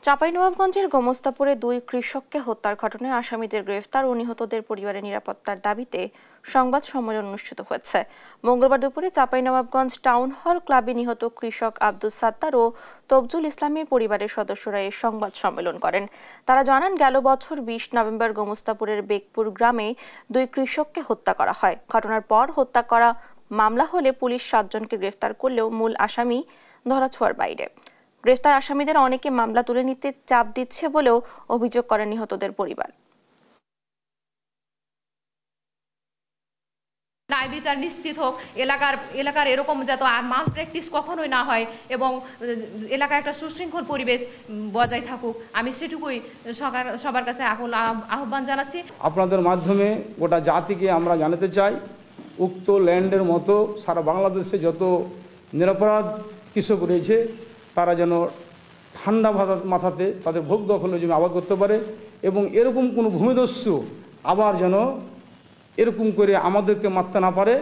চাঁপাইনবাবগঞ্জের গোমস্তাপুরে দুই কৃষককে হত্যার ঘটনায় আসামিদের গ্রেফতার ও নিহতদের পরিবারের নিরাপত্তার দাবিতে সংবাদ সম্মেলন অনুষ্ঠিত হয়েছে। মঙ্গলবার দুপুরে চাঁপাইনবাবগঞ্জ টাউন হল ক্লাবে নিহত কৃষক আব্দুস সাত্তার ও তফজুল ইসলামের পরিবারের সদস্যরা এই সংবাদ সম্মেলন করেন। তারা জানান, গেল বছর 20 নভেম্বর গোমস্তাপুরের বেগপুর গ্রামে দুই কৃষককে হত্যা করা হয়। ঘটনার পর হত্যা করা মামলা হলে পুলিশ 7 জনকে গ্রেফতার করলেও মূল আসামি ধরাছোঁয়ার বাইরে। গ্রেফতার আসামিদের অনেকে মামলা তুলে নিতে চাপ দিচ্ছে বলেও অভিযোগ করেন নিহতদের পরিবার। ন্যায় বিচার নিশ্চিত হোক, এলাকার এরকম যাতে মাল প্র্যাকটিস কখনোই না হয় এবং এলাকায় একটা সুশৃঙ্খল পরিবেশ বজায় থাকুক, আমি সেটুকুই সবার কাছে আহ্বান জানাচ্ছি। আপনাদের মাধ্যমে গোটা জাতিকে আমরা জানাতে চাই, উক্ত ল্যান্ডের মতো সারা বাংলাদেশে যত নিরপরাধ কৃষক রয়েছে তারা যেন ঠান্ডা মাথাতে তাদের ভোগ দখলের জন্য আবাদ করতে পারে এবং এরকম কোনো ভূমিদস্যু আবার যেন এরকম করে আমাদেরকে মারতে না পারে।